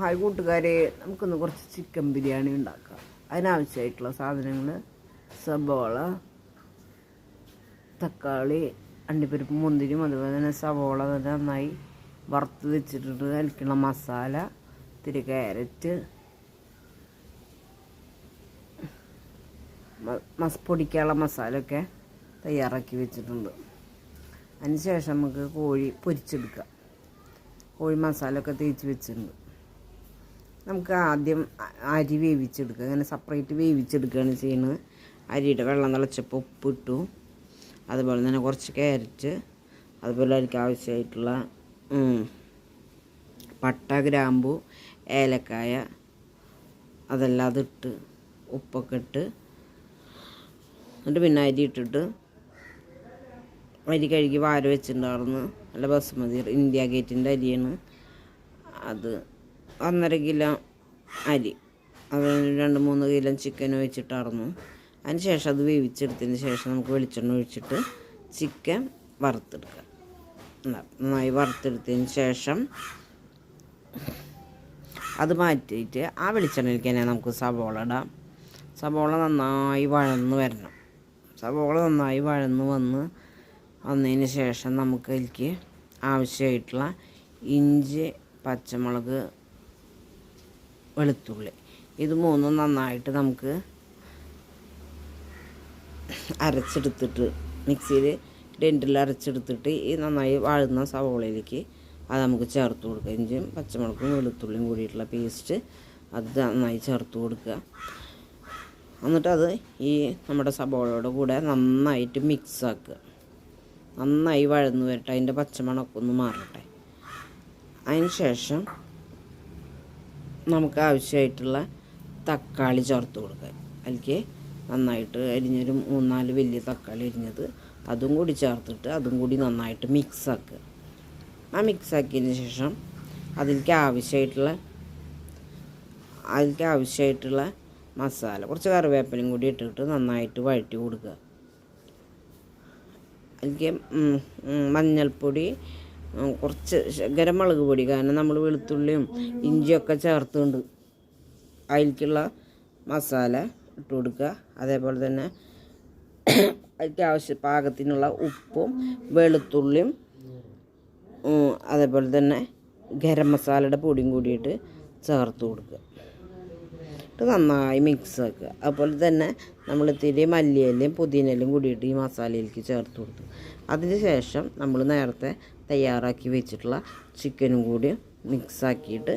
Hi കൂട്ടുകാരെ, നമുക്കൊന്ന് കുറച്ച് ചിക്കൻ ബിരിയാണി ഉണ്ടാക്കാം. അതിനാവശ്യമായിട്ടുള്ള സാധനങ്ങൾ: സബോള, തക്കാളി, അണ്ടിപ്പരിപ്പ്, മുന്തിരിയും, അതുപോലെ തന്നെ സവോള നന്നായി വറുത്ത് വെച്ചിട്ടുണ്ട്. അതിലേക്കുള്ള മസാല, ഇത്തിരി ക്യാരറ്റ്, പൊടിക്കാനുള്ള മസാലയൊക്കെ തയ്യാറാക്കി വെച്ചിട്ടുണ്ട്. അതിന് ശേഷം നമുക്ക് കോഴി പൊരിച്ചെടുക്കാം. കോഴി മസാലയൊക്കെ തേച്ച് വെച്ചിട്ടുണ്ട്. നമുക്ക് ആദ്യം അരി വേവിച്ചെടുക്കുക. അങ്ങനെ സെപ്പറേറ്റ് വേവിച്ചെടുക്കുകയാണ് ചെയ്യുന്നത്. അരിയുടെ വെള്ളം തിളച്ചപ്പോൾ ഉപ്പിട്ടു, അതുപോലെ തന്നെ കുറച്ച് ക്യാരറ്റ്, അതുപോലെ അതിലേക്ക് ആവശ്യമായിട്ടുള്ള പട്ട, ഗ്രാമ്പു, ഏലക്കായ, അതെല്ലാം അതിട്ട് ഉപ്പൊക്കെ ഇട്ട് എന്നിട്ട് പിന്നെ അരി ഇട്ടിട്ട് അരി കഴുകി വാര വെച്ചിട്ടുണ്ടായിരുന്നു. നല്ല ബസുമതി ഇന്ത്യ ഗേറ്റിൻ്റെ അരിയാണ് അത്. 1.5 കിലോ അരി, അത് 2-3 കിലോ ചിക്കൻ വെച്ചിട്ടായിരുന്നു. അതിന് ശേഷം അത് വേവിച്ചെടുത്തതിന് ശേഷം നമുക്ക് വെളിച്ചെണ്ണ ഒഴിച്ചിട്ട് ചിക്കൻ വറുത്തെടുക്കുക. നന്നായി വറുത്തെടുത്തതിന് ശേഷം അത് മാറ്റിയിട്ട് ആ വെളിച്ചെണ്ണയിലേക്ക് തന്നെ നമുക്ക് സവോള ഇടാം. സവോള നന്നായി വഴന്ന് വരണം. സവോള നന്നായി വഴന്ന് വന്നതിന് ശേഷം നമുക്ക് അതിലേക്ക് ആവശ്യമായിട്ടുള്ള ഇഞ്ചി, പച്ചമുളക്, വെളുത്തുള്ളി, ഇത് മൂന്നും നന്നായിട്ട് നമുക്ക് അരച്ചെടുത്തിട്ട് മിക്സിയിൽ ഗ്രൈൻഡറിൽ അരച്ചെടുത്തിട്ട് ഈ നന്നായി വഴന്ന സവോളയിലേക്ക് അത് നമുക്ക് ചേർത്ത് കൊടുക്കുക. ഇഞ്ചിയും പച്ചമുളകും വെളുത്തുള്ളിയും കൂടിയിട്ടുള്ള പേസ്റ്റ് അത് നന്നായി ചേർത്ത് കൊടുക്കുക. എന്നിട്ട് അത് ഈ നമ്മുടെ സവോളയുടെ കൂടെ നന്നായിട്ട് മിക്സാക്കുക. നന്നായി വഴന്ന് വരട്ടെ, അതിൻ്റെ പച്ചമണമൊക്കെ ഒന്ന് മാറട്ടെ. അതിന് ശേഷം നമുക്ക് ആവശ്യമായിട്ടുള്ള തക്കാളി ചേർത്ത് കൊടുക്കുക. അതിലേക്ക് നന്നായിട്ട് അരിഞ്ഞൊരു 3-4 വലിയ തക്കാളി അരിഞ്ഞത് അതും കൂടി ചേർത്തിട്ട് അതും കൂടി നന്നായിട്ട് മിക്സാക്കുക. ആ മിക്സാക്കിയതിന് ശേഷം അതിലേക്ക് ആവശ്യമായിട്ടുള്ള മസാല, കുറച്ച് കറിവേപ്പിലയും കൂടി ഇട്ടിട്ട് നന്നായിട്ട് വഴറ്റി കൊടുക്കുക. അതിലേക്ക് മഞ്ഞൾപ്പൊടി, കുറച്ച് ഗരം മുളക് പൊടി, കാരണം നമ്മൾ വെളുത്തുള്ളിയും ഇഞ്ചിയൊക്കെ ചേർത്തുകൊണ്ട് അതിലേക്കുള്ള മസാല ഇട്ട് കൊടുക്കുക. അതേപോലെ തന്നെ അതിലേക്ക് പാകത്തിനുള്ള ഉപ്പും വെളുത്തുള്ളിയും അതേപോലെ തന്നെ ഗരം മസാലയുടെ പൊടിയും കൂടിയിട്ട് ചേർത്ത് കൊടുക്കുക. ഇട്ട് നന്നായി മിക്സ് ആക്കുക. അതുപോലെ തന്നെ നമ്മൾ ഇത്തിരി മല്ലിയിലയും പുതിനയിലയും കൂടിയിട്ട് ഈ മസാലയിലേക്ക് ചേർത്ത് കൊടുത്തു. അതിന് ശേഷം നമ്മൾ നേരത്തെ തയ്യാറാക്കി വെച്ചിട്ടുള്ള ചിക്കനും കൂടി മിക്സാക്കിയിട്ട്